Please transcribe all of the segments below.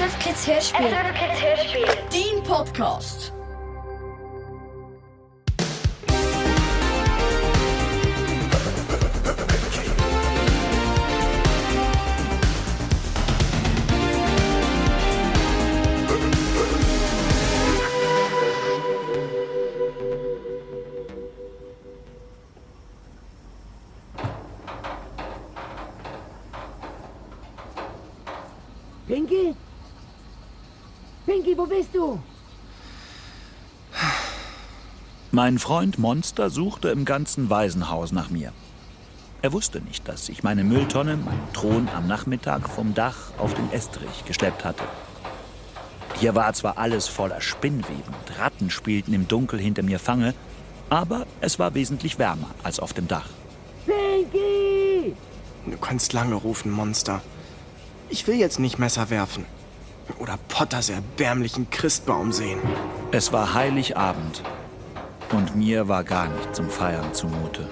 SRF Kids Hörspiel. SRF Kids Hörspiel. Dein Podcast. Pinky? Pinky, wo bist du? Mein Freund Monster suchte im ganzen Waisenhaus nach mir. Er wusste nicht, dass ich meine Mülltonne, meinen Thron am Nachmittag vom Dach auf den Estrich geschleppt hatte. Hier war zwar alles voller Spinnweben und Ratten spielten im Dunkel hinter mir Fange, aber es war wesentlich wärmer als auf dem Dach. Pinky! Du kannst lange rufen, Monster. Ich will jetzt nicht Messer werfen. Oder Potters erbärmlichen Christbaum sehen. Es war Heiligabend und mir war gar nicht zum Feiern zumute.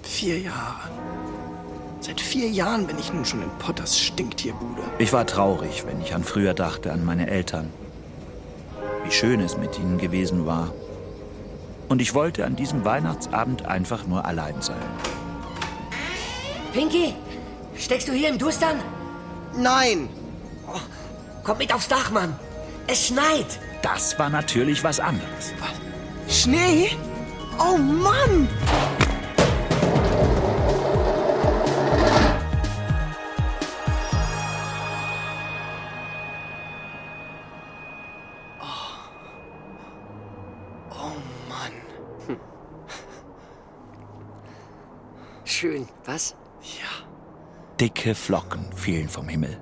4 Jahre. Seit 4 Jahren bin ich nun schon in Potters Stinktierbude. Ich war traurig, wenn ich an früher dachte, an meine Eltern. Wie schön es mit ihnen gewesen war. Und ich wollte an diesem Weihnachtsabend einfach nur allein sein. Pinky, steckst du hier im Dustern? Nein! Komm mit aufs Dach, Mann. Es schneit. Das war natürlich was anderes. Was? Schnee? Oh Mann! Oh Mann. Schön, was? Ja. Dicke Flocken fielen vom Himmel.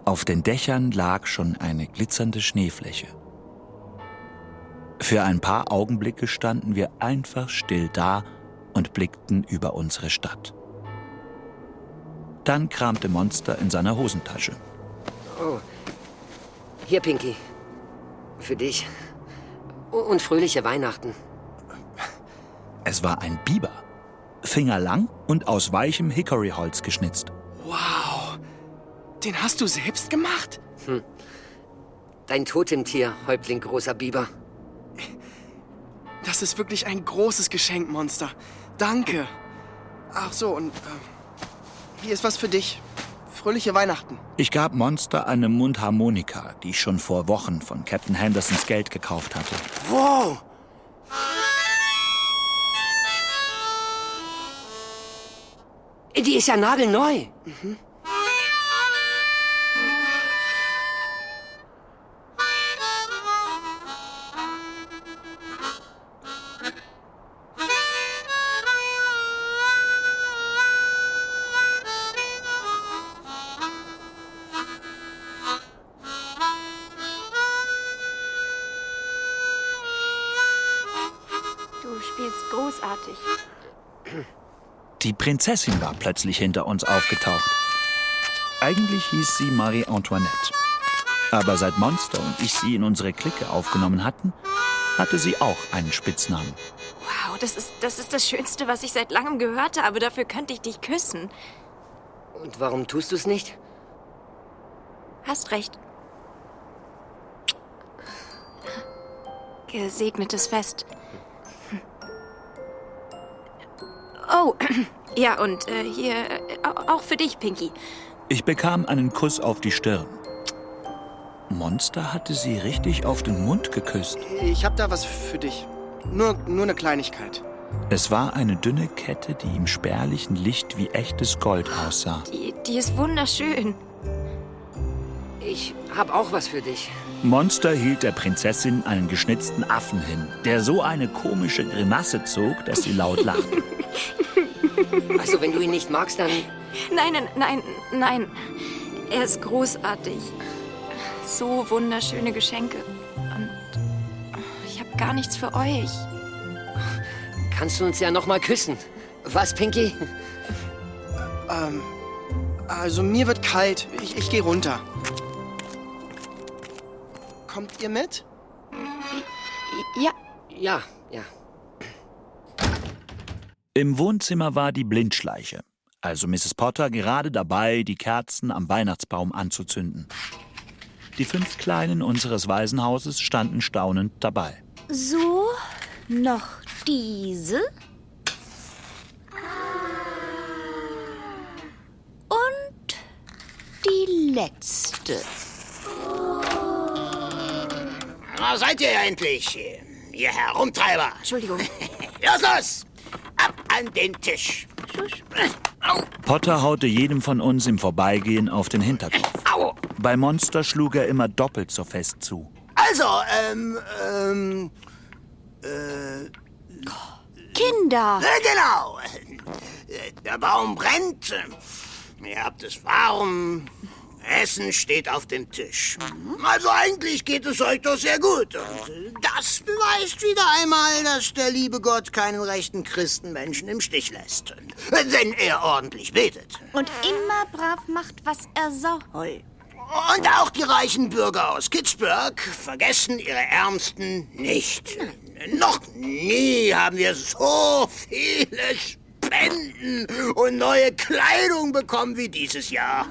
Auf den Dächern lag schon eine glitzernde Schneefläche. Für ein paar Augenblicke standen wir einfach still da und blickten über unsere Stadt. Dann kramte Monster in seiner Hosentasche. Oh. Hier, Pinky. Für dich. Und fröhliche Weihnachten. Es war ein Biber, fingerlang und aus weichem Hickoryholz geschnitzt. Wow. Den hast du selbst gemacht? Dein Totemtier, Häuptling großer Biber. Das ist wirklich ein großes Geschenk, Monster. Danke. Ach so, und hier ist was für dich. Fröhliche Weihnachten. Ich gab Monster eine Mundharmonika, die ich schon vor Wochen von Captain Hendersons Geld gekauft hatte. Wow. Die ist ja nagelneu. Du spielst großartig. Die Prinzessin war plötzlich hinter uns aufgetaucht. Eigentlich hieß sie Marie Antoinette. Aber seit Monster und ich sie in unsere Clique aufgenommen hatten, hatte sie auch einen Spitznamen. Wow, das ist das Schönste, was ich seit langem gehört habe. Dafür könnte ich dich küssen. Und warum tust du es nicht? Hast recht. Gesegnetes Fest. Oh, ja, und hier auch für dich, Pinky. Ich bekam einen Kuss auf die Stirn. Monster hatte sie richtig auf den Mund geküsst. Ich hab da was für dich. Nur eine Kleinigkeit. Es war eine dünne Kette, die im spärlichen Licht wie echtes Gold aussah. Die ist wunderschön. Ich hab auch was für dich. Monster hielt der Prinzessin einen geschnitzten Affen hin, der so eine komische Grimasse zog, dass sie laut lachte. Also, wenn du ihn nicht magst, dann... Nein. Er ist großartig. So wunderschöne Geschenke. Und ich habe gar nichts für euch. Kannst du uns ja noch mal küssen. Was, Pinky? Also mir wird kalt. Ich gehe runter. Kommt ihr mit? Ja, Ja. Im Wohnzimmer war die Blindschleiche, also Mrs. Potter gerade dabei, die Kerzen am Weihnachtsbaum anzuzünden. Die 5 Kleinen unseres Waisenhauses standen staunend dabei. So, noch diese. Und die letzte. Na, seid ihr ja endlich, ihr Herumtreiber. Entschuldigung. Los! Ab an den Tisch. Potter haute jedem von uns im Vorbeigehen auf den Hinterkopf. Au! Bei Monster schlug er immer doppelt so fest zu. Also, Kinder. genau. Der Baum brennt. Ihr habt es warm. Essen steht auf dem Tisch. Also eigentlich geht es euch doch sehr gut. Und das beweist wieder einmal, dass der liebe Gott keinen rechten Christenmenschen im Stich lässt. Wenn er ordentlich betet. Und immer brav macht, was er soll. Und auch die reichen Bürger aus Kitzbühel vergessen ihre Ärmsten nicht. Noch nie haben wir so viele Spenden und neue Kleidung bekommen wie dieses Jahr.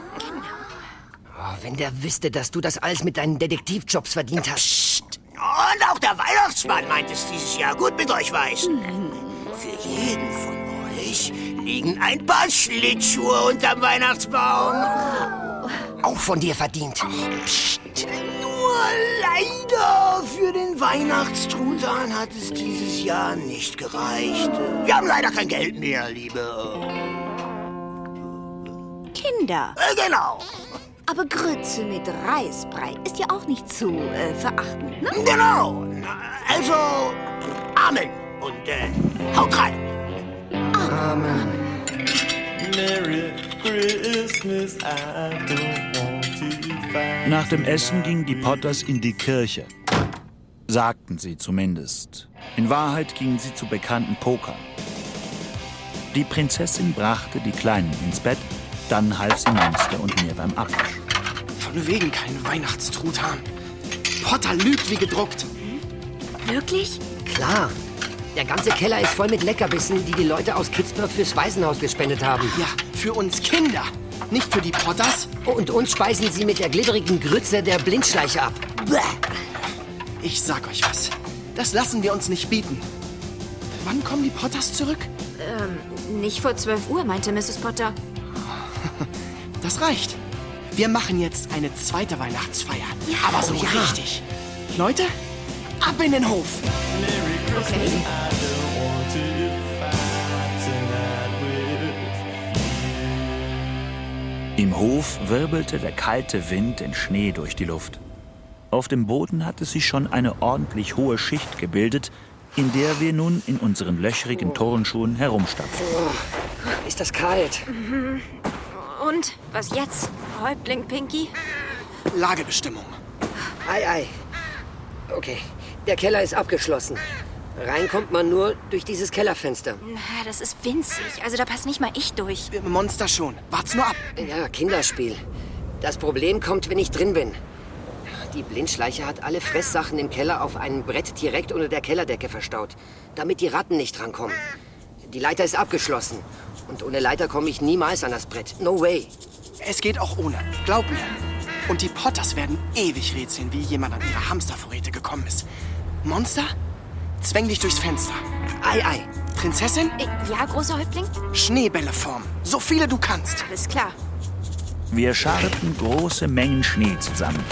Oh, wenn der wüsste, dass du das alles mit deinen Detektivjobs verdient hast. Psst. Und auch der Weihnachtsmann meint es dieses Jahr gut mit euch weiß. Für jeden von euch liegen ein paar Schlittschuhe unterm Weihnachtsbaum. Auch von dir verdient. Psst. Nur leider für den Weihnachtstruthahn hat es dieses Jahr nicht gereicht. Wir haben leider kein Geld mehr, liebe... Kinder. Genau. Aber Grütze mit Reisbrei ist ja auch nicht zu verachten, ne? Genau. Also, Amen. Und haut rein. Amen. Merry Christmas, I don't want to fight. Nach dem Essen gingen die Potters in die Kirche. Sagten sie zumindest. In Wahrheit gingen sie zu bekannten Pokern. Die Prinzessin brachte die Kleinen ins Bett, dann half sie Monster und mir beim Abwasch. Von wegen kein Weihnachtstruthahn. Potter lügt wie gedruckt. Wirklich? Klar. Der ganze Keller ist voll mit Leckerbissen, die Leute aus Kitzbühel fürs Waisenhaus gespendet haben. Ja, für uns Kinder. Nicht für die Potters. Und uns speisen sie mit der glibberigen Grütze der Blindschleiche ab. Bäh. Ich sag euch was. Das lassen wir uns nicht bieten. Wann kommen die Potters zurück? Nicht vor 12 Uhr, meinte Mrs. Potter. Das reicht. Wir machen jetzt eine zweite Weihnachtsfeier. Ja. Aber so richtig. Leute, ab in den Hof. Okay. Im Hof wirbelte der kalte Wind den Schnee durch die Luft. Auf dem Boden hatte sich schon eine ordentlich hohe Schicht gebildet, in der wir nun in unseren löchrigen Turnschuhen herumstapften. Ist das kalt? Und, was jetzt, Häuptling Pinky? Lagebestimmung. Ei, ei. Okay, der Keller ist abgeschlossen. Rein kommt man nur durch dieses Kellerfenster. Na, das ist winzig, also da passt nicht mal ich durch. Monster schon. Wart's nur ab. Ja, Kinderspiel. Das Problem kommt, wenn ich drin bin. Die Blindschleiche hat alle Fresssachen im Keller auf einem Brett direkt unter der Kellerdecke verstaut, damit die Ratten nicht drankommen. Die Leiter ist abgeschlossen. Und ohne Leiter komme ich niemals an das Brett. No way. Es geht auch ohne. Glaub mir. Und die Potters werden ewig rätseln, wie jemand an ihre Hamstervorräte gekommen ist. Monster, zwäng dich durchs Fenster. Ei, ei. Prinzessin, Ja, großer Häuptling? Schneebälle formen. So viele du kannst. Alles klar. Wir scharten große Mengen Schnee zusammen,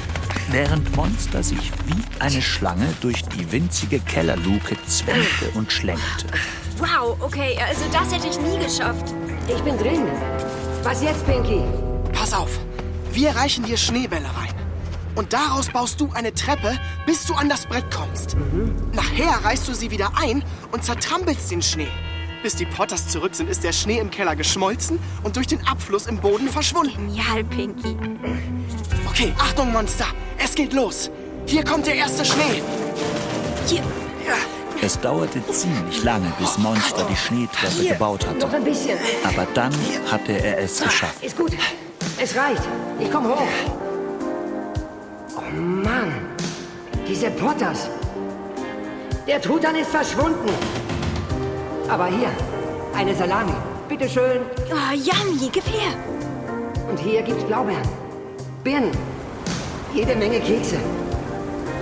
während Monster sich wie eine Schlange durch die winzige Kellerluke zwängte und schlängte. Wow, okay, also das hätte ich nie geschafft. Ich bin drin. Was jetzt, Pinky? Pass auf. Wir reichen dir Schneebälle rein. Und daraus baust du eine Treppe, bis du an das Brett kommst. Nachher reißt du sie wieder ein und zertrampelst den Schnee. Bis die Potters zurück sind, ist der Schnee im Keller geschmolzen und durch den Abfluss im Boden verschwunden. Genial, Pinky. Okay, Achtung, Monster. Es geht los. Hier kommt der erste Schnee. Hier. Es dauerte ziemlich lange, bis Monster die Schneetreppe gebaut hatte. Noch ein bisschen. Aber dann hatte er es geschafft. Ist gut. Es reicht. Ich komm hoch. Oh Mann. Diese Potters. Der Truthahn ist verschwunden. Aber hier, eine Salami. bitteschön. Oh, yummy, gib her. Und hier gibt's Blaubeeren, Birnen, jede Menge Kekse,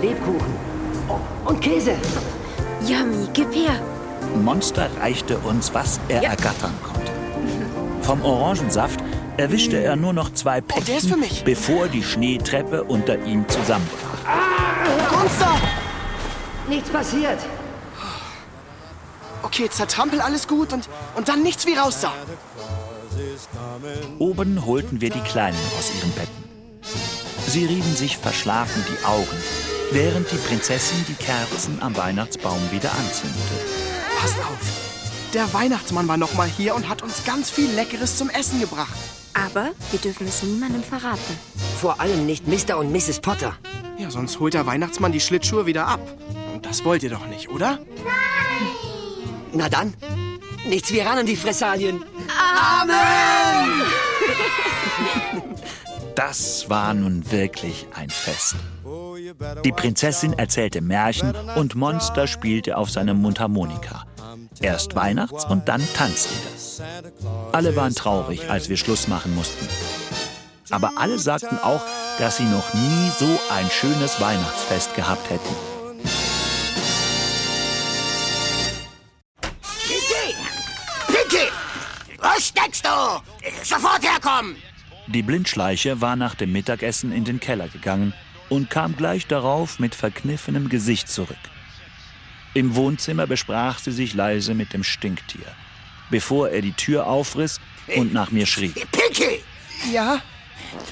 Lebkuchen und Käse. Yummy, gib her. Monster reichte uns, was er ergattern konnte. Vom Orangensaft erwischte er nur noch 2 Päckchen, der ist für mich. bevor die Schneetreppe unter ihm zusammenbrach. Monster! Nichts passiert. Okay, zertrampel alles gut und dann nichts wie raus da. Oben holten wir die Kleinen aus ihren Betten. Sie rieben sich verschlafen die Augen, während die Prinzessin die Kerzen am Weihnachtsbaum wieder anzündete. Passt auf. Der Weihnachtsmann war noch mal hier und hat uns ganz viel Leckeres zum Essen gebracht. Aber wir dürfen es niemandem verraten. Vor allem nicht Mr. und Mrs. Potter. Ja, sonst holt der Weihnachtsmann die Schlittschuhe wieder ab. Und das wollt ihr doch nicht, oder? Na dann, nichts wie ran an die Fressalien. Das war nun wirklich ein Fest. Die Prinzessin erzählte Märchen und Monster spielte auf seinem Mundharmonika. Erst Weihnachts- und dann Tanzlieder. Alle waren traurig, als wir Schluss machen mussten. Aber alle sagten auch, dass sie noch nie so ein schönes Weihnachtsfest gehabt hätten. Pinky! Wo steckst du? Sofort herkommen! Die Blindschleiche war nach dem Mittagessen in den Keller gegangen und kam gleich darauf mit verkniffenem Gesicht zurück. Im Wohnzimmer besprach sie sich leise mit dem Stinktier, bevor er die Tür aufriss und nach mir schrie. Pinky! Ja?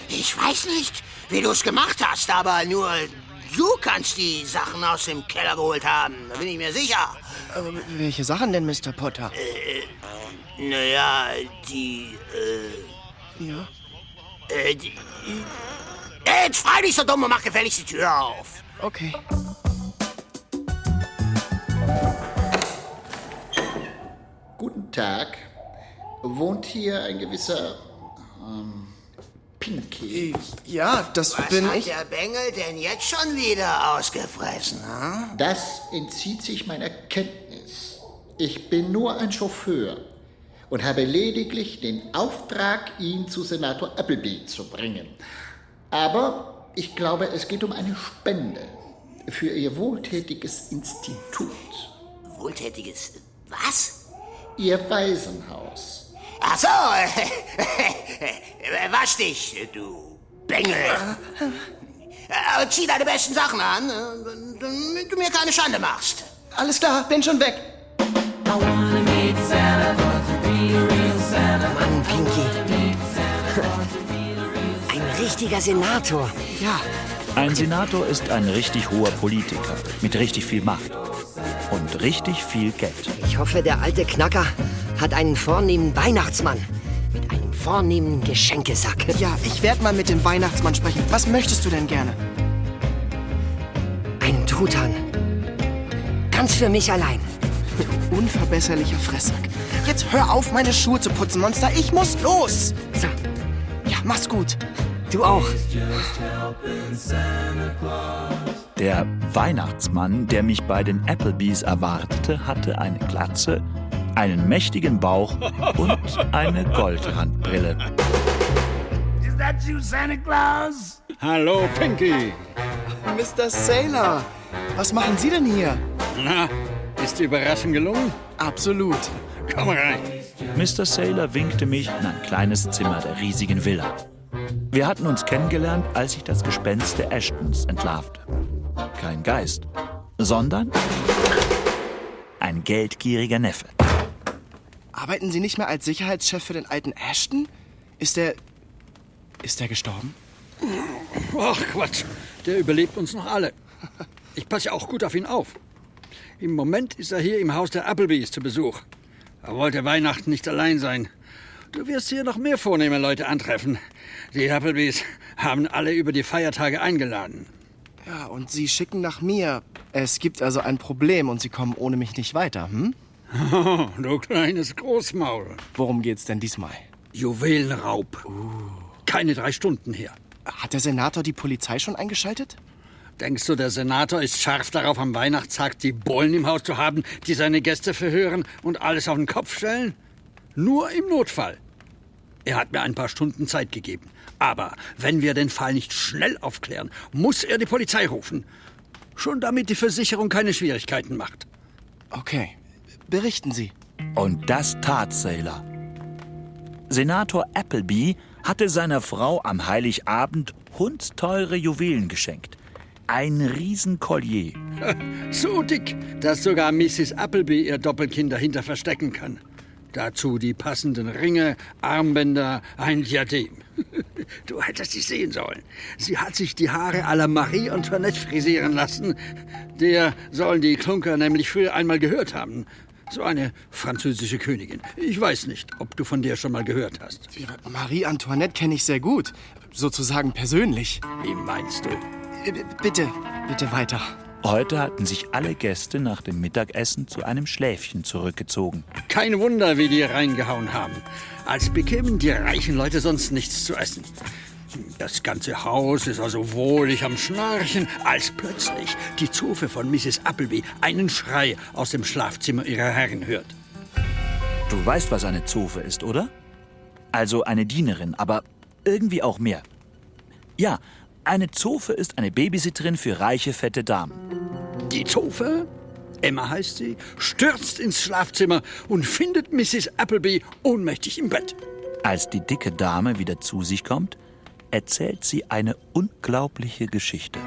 Ich weiß nicht, wie du es gemacht hast, aber nur du kannst die Sachen aus dem Keller geholt haben. Da bin ich mir sicher. Welche Sachen denn, Mr. Potter? Naja, die, Ja? Jetzt frei nicht so dumm und mach gefälligst die Tür auf. Okay. Guten Tag. Wohnt hier ein gewisser Pinky? Ja, das Was bin hat ich. der Bengel denn jetzt schon wieder ausgefressen, hm? Das entzieht sich meiner Kenntnis. Ich bin nur ein Chauffeur und habe lediglich den Auftrag, ihn zu Senator Appleby zu bringen. Aber ich glaube, es geht um eine Spende für Ihr wohltätiges Institut. Wohltätiges was? Ihr Waisenhaus. Ach so, wasch dich, du Bengel. Zieh deine besten Sachen an, damit du mir keine Schande machst. Alles klar, bin schon weg. Mann, Pinky. Ein richtiger Senator. Ja, Ein Senator ist ein richtig hoher Politiker mit richtig viel Macht und richtig viel Geld. Ich hoffe, der alte Knacker hat einen vornehmen Weihnachtsmann mit einem vornehmen Geschenkesack. ja, ich werde mal mit dem Weihnachtsmann sprechen. Was möchtest du denn gerne? Einen Truthahn. Ganz für mich allein. Unverbesserlicher Fresssack. Jetzt hör auf, meine Schuhe zu putzen, Monster. Ich muss los. So, Ja, mach's gut. du auch. Der Weihnachtsmann, der mich bei den Applebys erwartete, hatte eine Glatze, einen mächtigen Bauch und eine Goldrandbrille. Hallo, Pinky. Mr. Sailor, was machen Sie denn hier? Na, ist die Überraschung gelungen? Absolut. Komm rein. Mr. Sailor winkte mich in ein kleines Zimmer der riesigen Villa. Wir hatten uns kennengelernt, als ich das Gespenst der Ashtons entlarvte. Kein Geist, sondern ein geldgieriger Neffe. Arbeiten Sie nicht mehr als Sicherheitschef für den alten Ashton? Ist der gestorben? Ach, Quatsch. Der überlebt uns noch alle. Ich passe ja auch gut auf ihn auf. Im Moment ist er hier im Haus der Applebys zu Besuch. Er wollte Weihnachten nicht allein sein. Du wirst hier noch mehr vornehme Leute antreffen. Die Applebys haben alle über die Feiertage eingeladen. Ja, und Sie schicken nach mir. Es gibt also ein Problem und Sie kommen ohne mich nicht weiter, hm? Oh, du kleines Großmaul. Worum geht's denn diesmal? Juwelenraub. Keine 3 Stunden her. Hat der Senator die Polizei schon eingeschaltet? Denkst du, der Senator ist scharf darauf, am Weihnachtstag die Bullen im Haus zu haben, die seine Gäste verhören und alles auf den Kopf stellen? Nur im Notfall. Er hat mir ein paar Stunden Zeit gegeben. Aber wenn wir den Fall nicht schnell aufklären, muss er die Polizei rufen. Schon damit die Versicherung keine Schwierigkeiten macht. Okay, berichten Sie. Und das tat Sailor. Senator Appleby hatte seiner Frau am Heiligabend hundsteure Juwelen geschenkt. Ein Riesenkollier. So dick, dass sogar Mrs. Appleby ihr Doppelkind dahinter verstecken kann. Dazu die passenden Ringe, Armbänder, ein Diadem. Du hättest sie sehen sollen. Sie hat sich die Haare à la Marie Antoinette frisieren lassen. Der sollen die Klunker nämlich früher einmal gehört haben. So eine französische Königin. Ich weiß nicht, ob du von der schon mal gehört hast. Marie Antoinette kenne ich sehr gut. Sozusagen persönlich. Wie meinst du? Bitte weiter. Heute hatten sich alle Gäste nach dem Mittagessen zu einem Schläfchen zurückgezogen. Kein Wunder, wie die reingehauen haben. Als bekämen die reichen Leute sonst nichts zu essen. Das ganze Haus ist also wohlig am Schnarchen, als plötzlich die Zofe von Mrs. Appleby einen Schrei aus dem Schlafzimmer ihrer Herrin hört. Du weißt, was eine Zofe ist, oder? Also eine Dienerin, aber irgendwie auch mehr. Ja, eine Zofe ist eine Babysitterin für reiche, fette Damen. Die Zofe, Emma heißt sie, stürzt ins Schlafzimmer und findet Mrs. Appleby ohnmächtig im Bett. Als die dicke Dame wieder zu sich kommt, erzählt sie eine unglaubliche Geschichte.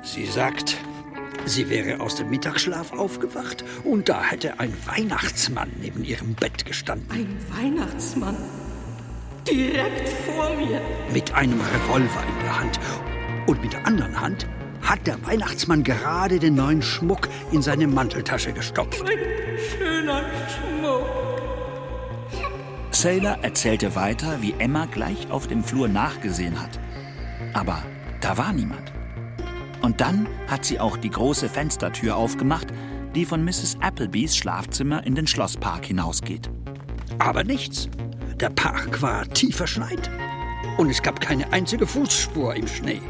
Sie sagt, sie wäre aus dem Mittagsschlaf aufgewacht und da hätte ein Weihnachtsmann neben ihrem Bett gestanden. Ein Weihnachtsmann. Direkt vor mir. Mit einem Revolver in der Hand. Und mit der anderen Hand hat der Weihnachtsmann gerade den neuen Schmuck in seine Manteltasche gestopft. Ein schöner Schmuck. Sailor erzählte weiter, wie Emma gleich auf dem Flur nachgesehen hat. Aber da war niemand. Und dann hat sie auch die große Fenstertür aufgemacht, die von Mrs. Applebys Schlafzimmer in den Schlosspark hinausgeht. Aber nichts. Der Park war tief verschneit. Und es gab keine einzige Fußspur im Schnee.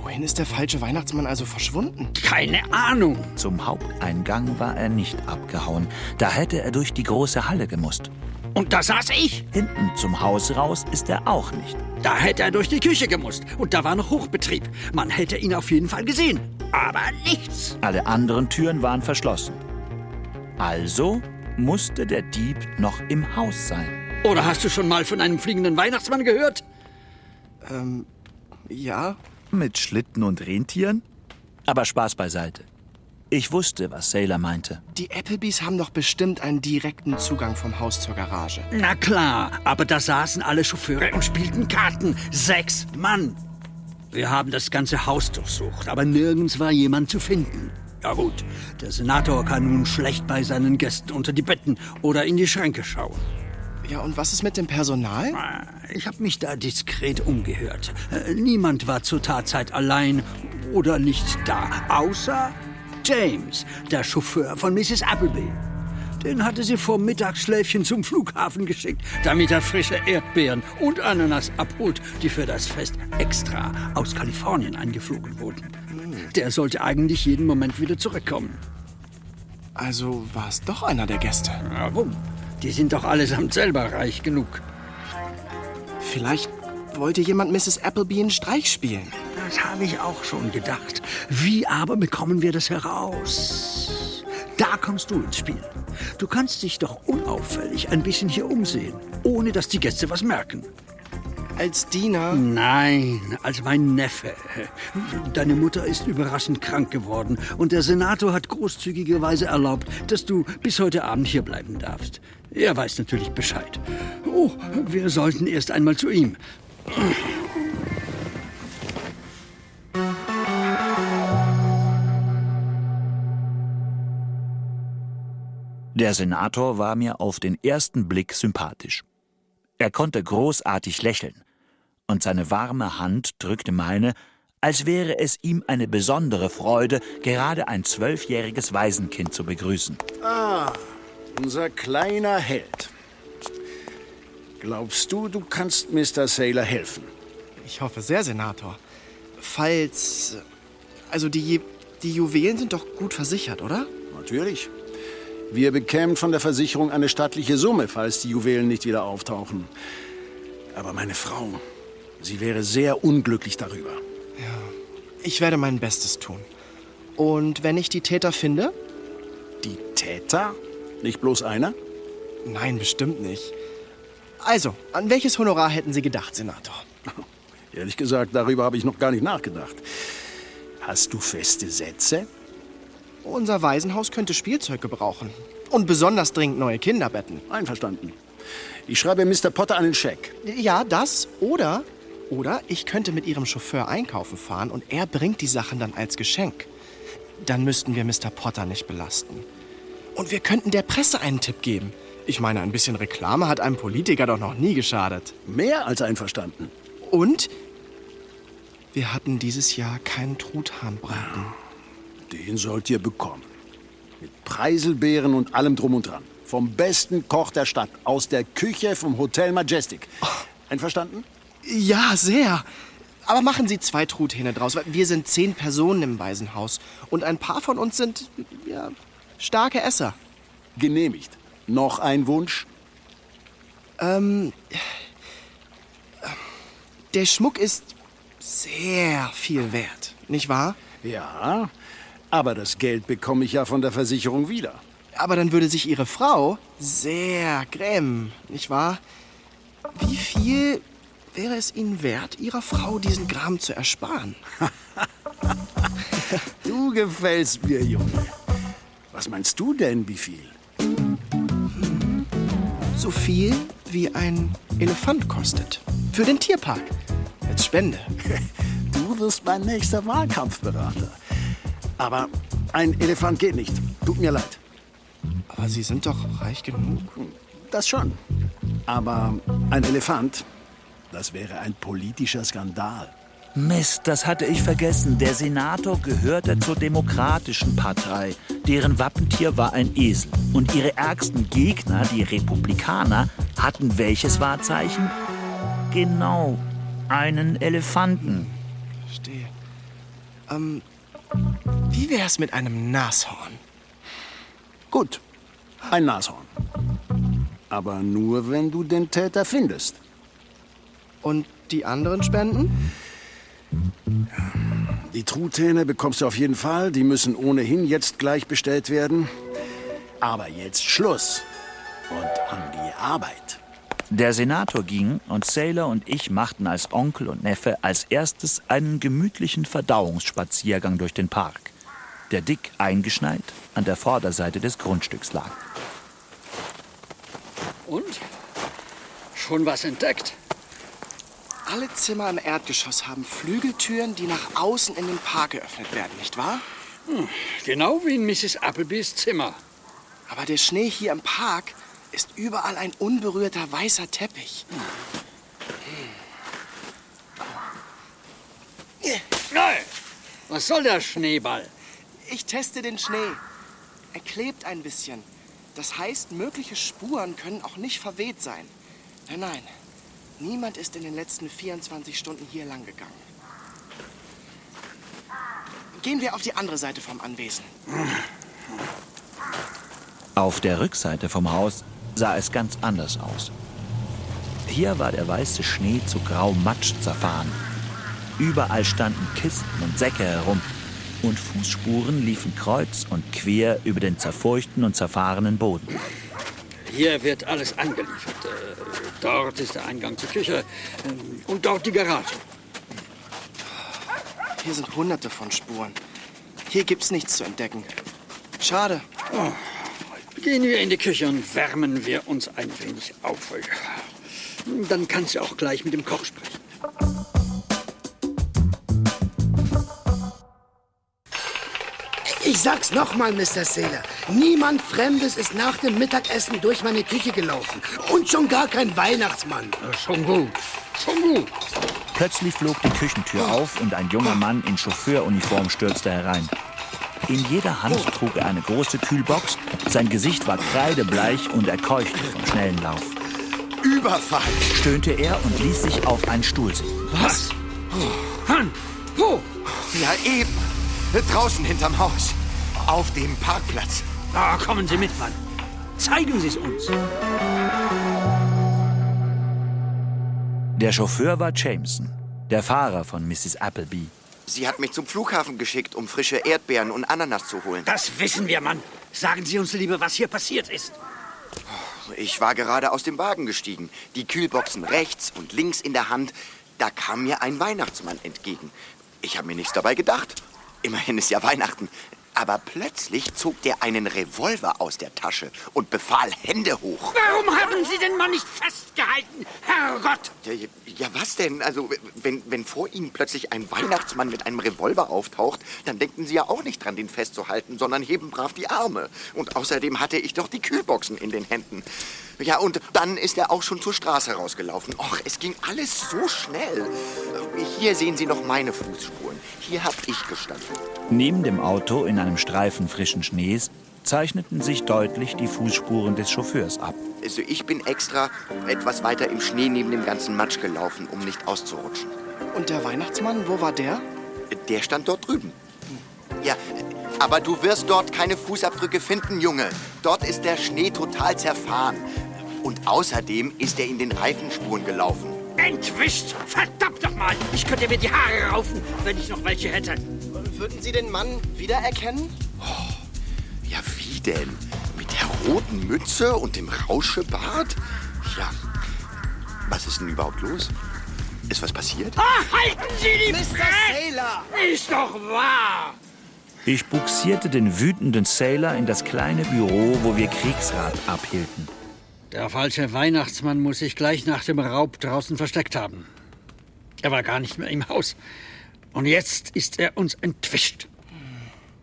Wohin ist der falsche Weihnachtsmann also verschwunden? Keine Ahnung. Zum Haupteingang war er nicht abgehauen. Da hätte er durch die große Halle gemusst. Und da saß ich. Hinten zum Haus raus ist er auch nicht. Da hätte er durch die Küche gemusst. Und da war noch Hochbetrieb. Man hätte ihn auf jeden Fall gesehen. Aber nichts. Alle anderen Türen waren verschlossen. Also musste der Dieb noch im Haus sein. Oder hast du schon mal von einem fliegenden Weihnachtsmann gehört? Ja. Mit Schlitten und Rentieren? Aber Spaß beiseite. Ich wusste, was Sailor meinte. Die Applebys haben doch bestimmt einen direkten Zugang vom Haus zur Garage. Na klar, aber da saßen alle Chauffeure und spielten Karten. 6 Mann. Wir haben das ganze Haus durchsucht, aber nirgends war jemand zu finden. Ja gut, der Senator kann nun schlecht bei seinen Gästen unter die Betten oder in die Schränke schauen. Ja, und was ist mit dem Personal? Ich habe mich da diskret umgehört. Niemand war zur Tatzeit allein oder nicht da, außer James, der Chauffeur von Mrs. Appleby. Den hatte sie vor Mittagsschläfchen zum Flughafen geschickt, damit er frische Erdbeeren und Ananas abholt, die für das Fest extra aus Kalifornien eingeflogen wurden. Der sollte eigentlich jeden Moment wieder zurückkommen. Also war es doch einer der Gäste. Warum? Die sind doch allesamt selber reich genug. Vielleicht wollte jemand Mrs. Appleby einen Streich spielen. Das habe ich auch schon gedacht. Wie aber bekommen wir das heraus? Da kommst du ins Spiel. Du kannst dich doch unauffällig ein bisschen hier umsehen, ohne dass die Gäste was merken. Als Diener? Nein, als mein Neffe. Deine Mutter ist überraschend krank geworden und der Senator hat großzügigerweise erlaubt, dass du bis heute Abend hier bleiben darfst. Er weiß natürlich Bescheid. Oh, wir sollten erst einmal zu ihm. Der Senator war mir auf den ersten Blick sympathisch. Er konnte großartig lächeln. Und seine warme Hand drückte meine, als wäre es ihm eine besondere Freude, gerade ein 12-jähriges Waisenkind zu begrüßen. Ah, unser kleiner Held. Glaubst du, du kannst Mr. Sailor helfen? Ich hoffe sehr, Senator. Also die Juwelen sind doch gut versichert, oder? Natürlich. Wir bekämen von der Versicherung eine stattliche Summe, falls die Juwelen nicht wieder auftauchen. Aber meine Frau, sie wäre sehr unglücklich darüber. Ich werde mein Bestes tun. Und wenn ich die Täter finde? Die Täter? Nicht bloß einer? Nein, bestimmt nicht. Also, an welches Honorar hätten Sie gedacht, Senator? Ehrlich gesagt, darüber habe ich noch gar nicht nachgedacht. Hast du feste Sätze? Unser Waisenhaus könnte Spielzeug gebrauchen. Und besonders dringend neue Kinderbetten. Einverstanden. Ich schreibe Mr. Potter einen Scheck. Ja, das. Oder ich könnte mit Ihrem Chauffeur einkaufen fahren und er bringt die Sachen dann als Geschenk. Dann müssten wir Mr. Potter nicht belasten. Und wir könnten der Presse einen Tipp geben. Ich meine, ein bisschen Reklame hat einem Politiker doch noch nie geschadet. Mehr als einverstanden. Und wir hatten dieses Jahr keinen Truthahnbraten. Den sollt ihr bekommen. Mit Preiselbeeren und allem drum und dran. Vom besten Koch der Stadt. Aus der Küche vom Hotel Majestic. Einverstanden? Ja, sehr. Aber machen Sie 2 Truthähne draus, weil wir sind 10 Personen im Waisenhaus. Und ein paar von uns sind, ja, starke Esser. Genehmigt. Noch ein Wunsch? Der Schmuck ist sehr viel wert, nicht wahr? Ja, aber das Geld bekomme ich ja von der Versicherung wieder. Aber dann würde sich Ihre Frau sehr grämen, nicht wahr? Wie viel wäre es Ihnen wert, Ihrer Frau diesen Gram zu ersparen? Du gefällst mir, Junge. Was meinst du denn, wie viel? So viel, wie ein Elefant kostet. Für den Tierpark. Als Spende. Du wirst mein nächster Wahlkampfberater. Aber ein Elefant geht nicht. Tut mir leid. Aber Sie sind doch reich genug. Das schon. Aber ein Elefant, das wäre ein politischer Skandal. Mist, das hatte ich vergessen. Der Senator gehörte zur Demokratischen Partei. Deren Wappentier war ein Esel. Und ihre ärgsten Gegner, die Republikaner, hatten welches Wahrzeichen? Genau, einen Elefanten. Verstehe. Wie wär's mit einem Nashorn? Gut, ein Nashorn. Aber nur, wenn du den Täter findest. Und die anderen Spenden? Die Truthähne bekommst du auf jeden Fall. Die müssen ohnehin jetzt gleich bestellt werden. Aber jetzt Schluss. Und an die Arbeit. Der Senator ging und Sailor und ich machten als Onkel und Neffe als erstes einen gemütlichen Verdauungsspaziergang durch den Park, der dick eingeschneit an der Vorderseite des Grundstücks lag. Und? Schon was entdeckt? Alle Zimmer im Erdgeschoss haben Flügeltüren, die nach außen in den Park geöffnet werden, nicht wahr? Genau wie in Mrs. Applebys Zimmer. Aber der Schnee hier im Park ist überall ein unberührter weißer Teppich. Nein! Was soll der Schneeball? Ich teste den Schnee. Er klebt ein bisschen. Das heißt, mögliche Spuren können auch nicht verweht sein. Nein. Niemand ist in den letzten 24 Stunden hier lang gegangen. Gehen wir auf die andere Seite vom Anwesen. Auf der Rückseite vom Haus sah es ganz anders aus. Hier war der weiße Schnee zu grauem Matsch zerfahren. Überall standen Kisten und Säcke herum. Und Fußspuren liefen kreuz und quer über den zerfurchten und zerfahrenen Boden. Hier wird alles angeliefert. Dort ist der Eingang zur Küche und dort die Garage. Hier sind Hunderte von Spuren. Hier gibt's nichts zu entdecken. Schade. Oh. Gehen wir in die Küche und wärmen wir uns ein wenig auf. Dann kannst du auch gleich mit dem Koch sprechen. Ich sag's nochmal, Mr. Sailor. Niemand Fremdes ist nach dem Mittagessen durch meine Küche gelaufen. Und schon gar kein Weihnachtsmann. Schon gut. Plötzlich flog die Küchentür auf und ein junger Mann in Chauffeuruniform stürzte herein. In jeder Hand trug er eine große Kühlbox. Sein Gesicht war kreidebleich und er keuchte vom schnellen Lauf. Überfall! Stöhnte er und ließ sich auf einen Stuhl sinken. Was? Han, wo? Ja, eben. Draußen hinterm Haus. Auf dem Parkplatz. Oh, kommen Sie mit, Mann. Zeigen Sie es uns. Der Chauffeur war Jameson, der Fahrer von Mrs. Appleby. Sie hat mich zum Flughafen geschickt, um frische Erdbeeren und Ananas zu holen. Das wissen wir, Mann. Sagen Sie uns lieber, was hier passiert ist. Ich war gerade aus dem Wagen gestiegen. Die Kühlboxen rechts und links in der Hand. Da kam mir ein Weihnachtsmann entgegen. Ich habe mir nichts dabei gedacht. Immerhin ist ja Weihnachten. Aber plötzlich zog der einen Revolver aus der Tasche und befahl, Hände hoch. Warum haben Sie den Mann nicht festgehalten, Herrgott? Ja, was denn? Also, wenn vor Ihnen plötzlich ein Weihnachtsmann mit einem Revolver auftaucht, dann denken Sie ja auch nicht dran, den festzuhalten, sondern heben brav die Arme. Und außerdem hatte ich doch die Kühlboxen in den Händen. Ja, und dann ist er auch schon zur Straße rausgelaufen. Och, es ging alles so schnell. Hier sehen Sie noch meine Fußspuren. Hier hab ich gestanden. Neben dem Auto in einem Streifen frischen Schnees zeichneten sich deutlich die Fußspuren des Chauffeurs ab. Also ich bin extra etwas weiter im Schnee neben dem ganzen Matsch gelaufen, um nicht auszurutschen. Und der Weihnachtsmann, wo war der? Der stand dort drüben. Ja, aber du wirst dort keine Fußabdrücke finden, Junge. Dort ist der Schnee total zerfahren. Und außerdem ist er in den Reifenspuren gelaufen. Entwischt! Verdammt noch mal! Ich könnte mir die Haare raufen, wenn ich noch welche hätte. Würden Sie den Mann wiedererkennen? Oh, ja, wie denn? Mit der roten Mütze und dem Rauschebart? Ja, was ist denn überhaupt los? Ist was passiert? Ah, halten Sie die Mr. Sailor! Ist doch wahr! Ich buxierte den wütenden Sailor in das kleine Büro, wo wir Kriegsrat abhielten. Der falsche Weihnachtsmann muss sich gleich nach dem Raub draußen versteckt haben. Er war gar nicht mehr im Haus. Und jetzt ist er uns entwischt.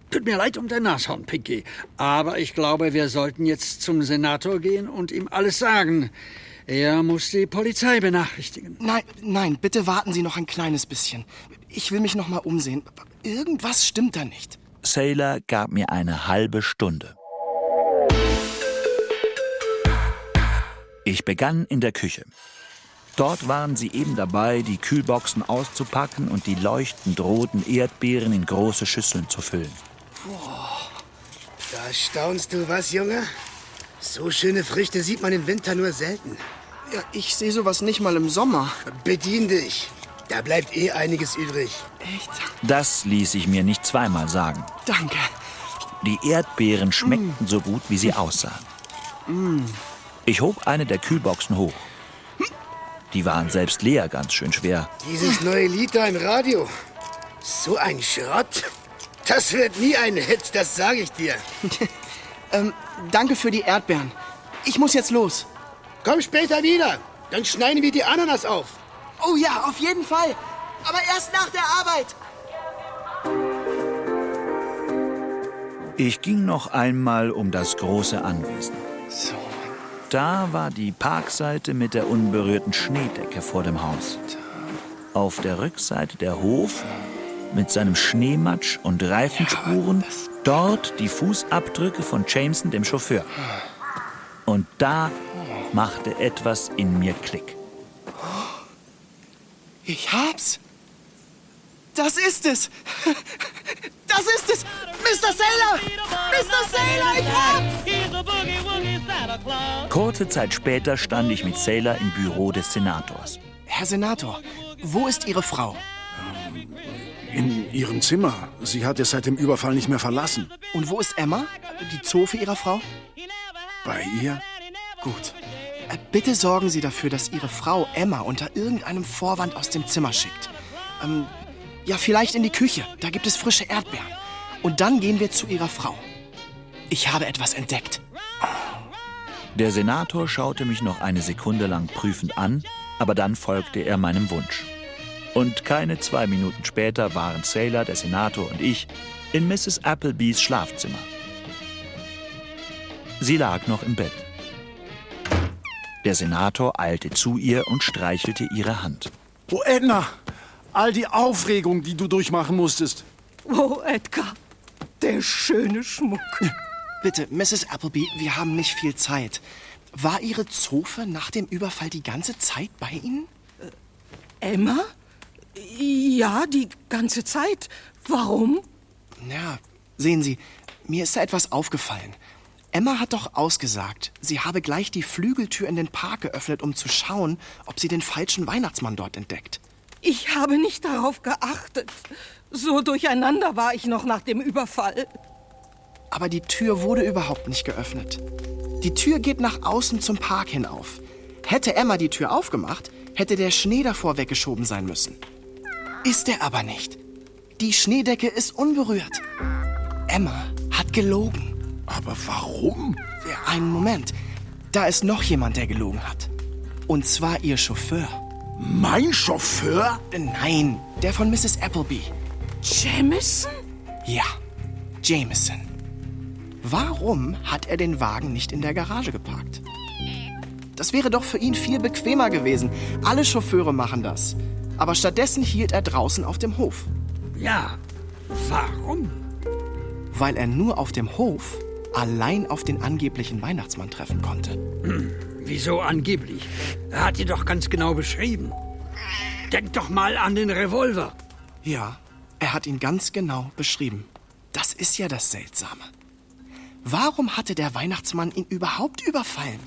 Tut mir leid um dein Nashorn, Pinky. Aber ich glaube, wir sollten jetzt zum Senator gehen und ihm alles sagen. Er muss die Polizei benachrichtigen. Nein, bitte warten Sie noch ein kleines bisschen. Ich will mich noch mal umsehen. Irgendwas stimmt da nicht. Sailor gab mir eine halbe Stunde. Ich begann in der Küche. Dort waren sie eben dabei, die Kühlboxen auszupacken und die leuchtend roten Erdbeeren in große Schüsseln zu füllen. Boah, da staunst du was, Junge? So schöne Früchte sieht man im Winter nur selten. Ja, ich sehe sowas nicht mal im Sommer. Bedien dich. Da bleibt eh einiges übrig. Echt? Das ließ ich mir nicht zweimal sagen. Danke. Die Erdbeeren schmeckten so gut, wie sie aussahen. Ich hob eine der Kühlboxen hoch. Die waren selbst leer ganz schön schwer. Dieses neue Lied da im Radio. So ein Schrott. Das wird nie ein Hit, das sage ich dir. Danke für die Erdbeeren. Ich muss jetzt los. Komm später wieder. Dann schneiden wir die Ananas auf. Oh ja, auf jeden Fall. Aber erst nach der Arbeit. Ich ging noch einmal um das große Anwesen. So. Da war die Parkseite mit der unberührten Schneedecke vor dem Haus. Auf der Rückseite der Hof mit seinem Schneematsch und Reifenspuren. Dort die Fußabdrücke von Jameson, dem Chauffeur. Und da machte etwas in mir Klick. Ich hab's. Das ist es. Das ist es. Mr. Sailor! Mr. Sailor, ich hab's! Kurze Zeit später stand ich mit Sailor im Büro des Senators. Herr Senator, wo ist Ihre Frau? In ihrem Zimmer. Sie hat es seit dem Überfall nicht mehr verlassen. Und wo ist Emma, die Zofe Ihrer Frau? Bei ihr? Gut. Bitte sorgen Sie dafür, dass Ihre Frau Emma unter irgendeinem Vorwand aus dem Zimmer schickt. Ja, vielleicht in die Küche. Da gibt es frische Erdbeeren. Und dann gehen wir zu Ihrer Frau. Ich habe etwas entdeckt. Der Senator schaute mich noch eine Sekunde lang prüfend an, aber dann folgte er meinem Wunsch. Und keine 2 Minuten später waren Sailor, der Senator und ich in Mrs. Applebys Schlafzimmer. Sie lag noch im Bett. Der Senator eilte zu ihr und streichelte ihre Hand. Oh, Edna! All die Aufregung, die du durchmachen musstest. Oh, Edgar, der schöne Schmuck. Bitte, Mrs. Appleby, wir haben nicht viel Zeit. War Ihre Zofe nach dem Überfall die ganze Zeit bei Ihnen? Emma? Ja, die ganze Zeit. Warum? Ja, sehen Sie, mir ist da etwas aufgefallen. Emma hat doch ausgesagt, sie habe gleich die Flügeltür in den Park geöffnet, um zu schauen, ob sie den falschen Weihnachtsmann dort entdeckt. Ich habe nicht darauf geachtet. So durcheinander war ich noch nach dem Überfall. Aber die Tür wurde überhaupt nicht geöffnet. Die Tür geht nach außen zum Park hin auf. Hätte Emma die Tür aufgemacht, hätte der Schnee davor weggeschoben sein müssen. Ist er aber nicht. Die Schneedecke ist unberührt. Emma hat gelogen. Aber warum? Einen Moment. Da ist noch jemand, der gelogen hat. Und zwar ihr Chauffeur. Mein Chauffeur? Nein, der von Mrs. Appleby. Jameson? Ja, Jameson. Warum hat er den Wagen nicht in der Garage geparkt? Das wäre doch für ihn viel bequemer gewesen. Alle Chauffeure machen das. Aber stattdessen hielt er draußen auf dem Hof. Ja, warum? Weil er nur auf dem Hof allein auf den angeblichen Weihnachtsmann treffen konnte. Wieso angeblich? Er hat dir doch ganz genau beschrieben. Denk doch mal an den Revolver. Ja, er hat ihn ganz genau beschrieben. Das ist ja das Seltsame. Warum hatte der Weihnachtsmann ihn überhaupt überfallen?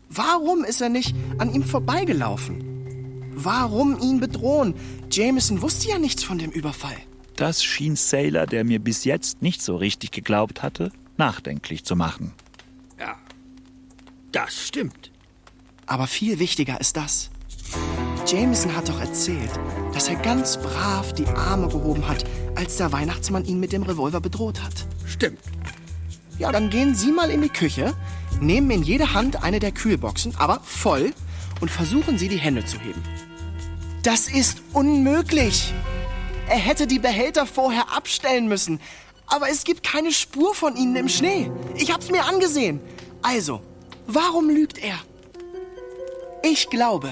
Warum ist er nicht an ihm vorbeigelaufen? Warum ihn bedrohen? Jameson wusste ja nichts von dem Überfall. Das schien Sailor, der mir bis jetzt nicht so richtig geglaubt hatte, nachdenklich zu machen. Ja, das stimmt. Aber viel wichtiger ist das. Jameson hat doch erzählt, dass er ganz brav die Arme gehoben hat, als der Weihnachtsmann ihn mit dem Revolver bedroht hat. Stimmt. Ja, dann gehen Sie mal in die Küche, nehmen in jede Hand eine der Kühlboxen, aber voll, und versuchen Sie, die Hände zu heben. Das ist unmöglich. Er hätte die Behälter vorher abstellen müssen. Aber es gibt keine Spur von ihnen im Schnee. Ich hab's mir angesehen. Also, warum lügt er? Ich glaube,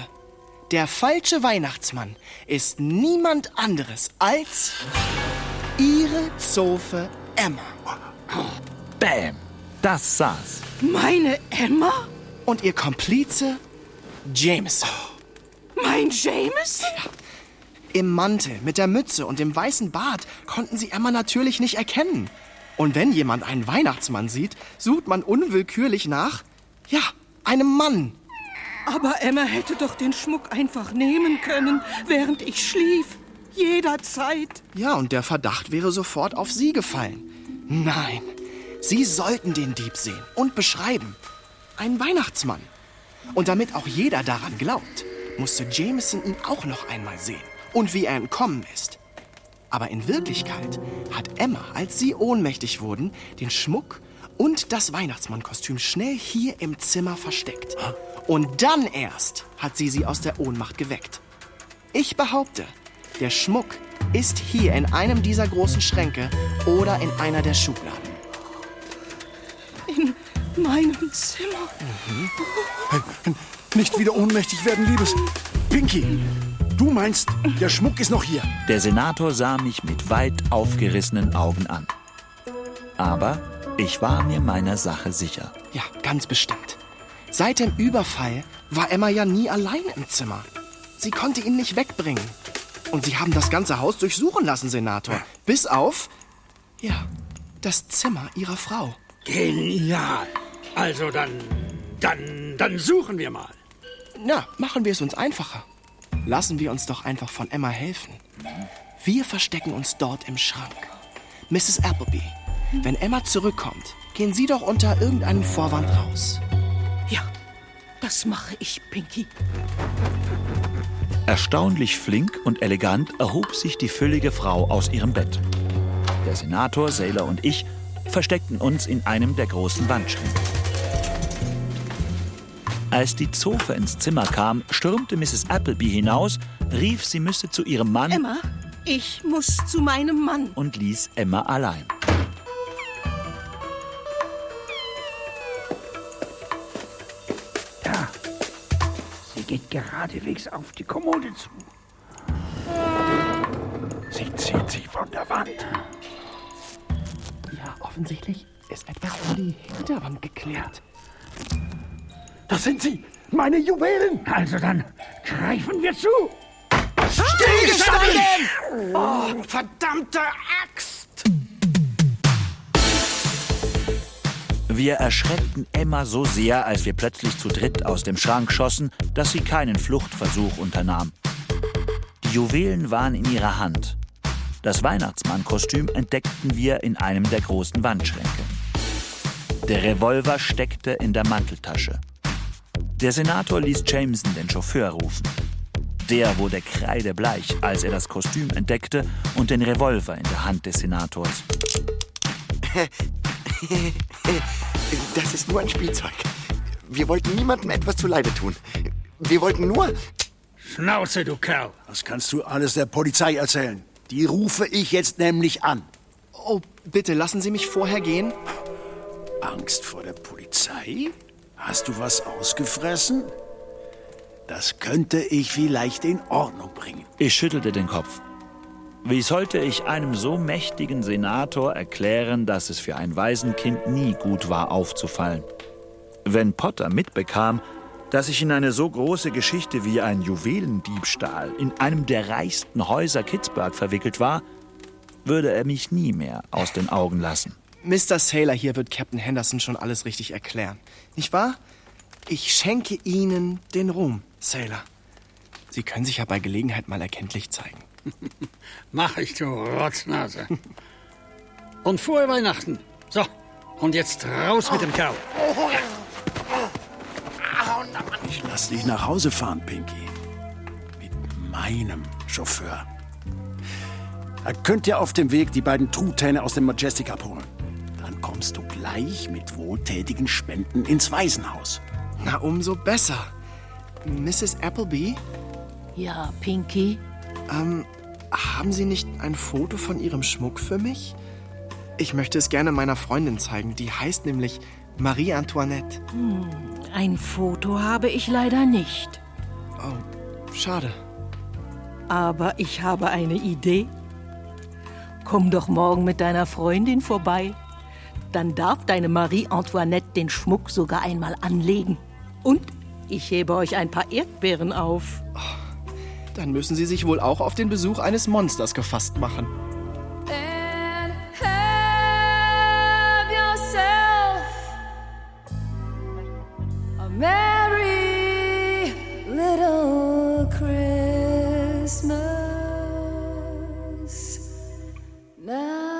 der falsche Weihnachtsmann ist niemand anderes als Ihre Zofe Emma. Bäm, das saß. Meine Emma? Und ihr Komplize Jameson. Mein Jameson? Ja. Im Mantel, mit der Mütze und dem weißen Bart konnten sie Emma natürlich nicht erkennen. Und wenn jemand einen Weihnachtsmann sieht, sucht man unwillkürlich nach, ja, einem Mann. Aber Emma hätte doch den Schmuck einfach nehmen können, während ich schlief. Jederzeit. Ja, und der Verdacht wäre sofort auf sie gefallen. Nein, sie sollten den Dieb sehen und beschreiben. Ein Weihnachtsmann. Und damit auch jeder daran glaubt, musste Jameson ihn auch noch einmal sehen. Und wie er entkommen ist. Aber in Wirklichkeit hat Emma, als sie ohnmächtig wurden, den Schmuck und das Weihnachtsmannkostüm schnell hier im Zimmer versteckt. Und dann erst hat sie aus der Ohnmacht geweckt. Ich behaupte, der Schmuck ist hier in einem dieser großen Schränke oder in einer der Schubladen. In meinem Zimmer? Nicht wieder ohnmächtig werden, Liebes. Pinky! Du meinst, der Schmuck ist noch hier? Der Senator sah mich mit weit aufgerissenen Augen an. Aber ich war mir meiner Sache sicher. Ja, ganz bestimmt. Seit dem Überfall war Emma ja nie allein im Zimmer. Sie konnte ihn nicht wegbringen. Und Sie haben das ganze Haus durchsuchen lassen, Senator. Bis auf, ja, das Zimmer Ihrer Frau. Genial. Also dann suchen wir mal. Na, machen wir es uns einfacher. Lassen wir uns doch einfach von Emma helfen. Wir verstecken uns dort im Schrank. Mrs. Appleby, wenn Emma zurückkommt, gehen Sie doch unter irgendeinem Vorwand raus. Ja, das mache ich, Pinky. Erstaunlich flink und elegant erhob sich die füllige Frau aus ihrem Bett. Der Senator, Sailor und ich versteckten uns in einem der großen Wandschränke. Als die Zofe ins Zimmer kam, stürmte Mrs. Appleby hinaus, rief, sie müsse zu ihrem Mann Emma, ich muss zu meinem Mann. Und ließ Emma allein. Ja, sie geht geradewegs auf die Kommode zu. Sie zieht sie von der Wand. Ja, offensichtlich ist etwas um die Hinterwand geklärt. Das sind sie, meine Juwelen. Also dann greifen wir zu. Stillgestanden! Oh, verdammte Axt! Wir erschreckten Emma so sehr, als wir plötzlich zu dritt aus dem Schrank schossen, dass sie keinen Fluchtversuch unternahm. Die Juwelen waren in ihrer Hand. Das Weihnachtsmannkostüm entdeckten wir in einem der großen Wandschränke. Der Revolver steckte in der Manteltasche. Der Senator ließ Jameson den Chauffeur rufen. Der wurde kreidebleich, als er das Kostüm entdeckte und den Revolver in der Hand des Senators. Das ist nur ein Spielzeug. Wir wollten niemandem etwas zuleide tun. Wir wollten nur... Schnauze, du Kerl! Das kannst du alles der Polizei erzählen. Die rufe ich jetzt nämlich an. Oh, bitte lassen Sie mich vorher gehen. Angst vor der Polizei? Hast du was ausgefressen? Das könnte ich vielleicht in Ordnung bringen. Ich schüttelte den Kopf. Wie sollte ich einem so mächtigen Senator erklären, dass es für ein Waisenkind nie gut war, aufzufallen? Wenn Potter mitbekam, dass ich in eine so große Geschichte wie ein Juwelendiebstahl in einem der reichsten Häuser Kittsburg verwickelt war, würde er mich nie mehr aus den Augen lassen. Mr. Sailor hier wird Captain Henderson schon alles richtig erklären. Nicht wahr? Ich schenke Ihnen den Ruhm, Sailor. Sie können sich ja bei Gelegenheit mal erkenntlich zeigen. Mach ich, du Rotznase. Und frohe Weihnachten. So, und jetzt raus mit dem Kerl. Ich lass dich nach Hause fahren, Pinky. Mit meinem Chauffeur. Da könnt ihr auf dem Weg die beiden Truthähne aus dem Majestic abholen. Dann kommst du gleich mit wohltätigen Spenden ins Waisenhaus. Na, umso besser. Mrs. Appleby? Ja, Pinky? Haben Sie nicht ein Foto von Ihrem Schmuck für mich? Ich möchte es gerne meiner Freundin zeigen. Die heißt nämlich Marie Antoinette. Ein Foto habe ich leider nicht. Oh, schade. Aber ich habe eine Idee. Komm doch morgen mit deiner Freundin vorbei. Dann darf deine Marie Antoinette den Schmuck sogar einmal anlegen. Und ich hebe euch ein paar Erdbeeren auf. Dann müssen Sie sich wohl auch auf den Besuch eines Monsters gefasst machen. Have yourself a merry little Christmas now.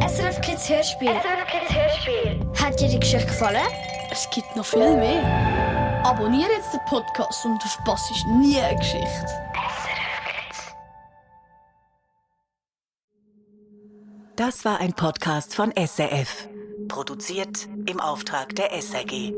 SRF Kids Hörspiel. Hat dir die Geschichte gefallen? Es gibt noch viel mehr. Abonniere jetzt den Podcast und du verpasst nie eine Geschichte. Das war ein Podcast von SRF. Produziert im Auftrag der SRG.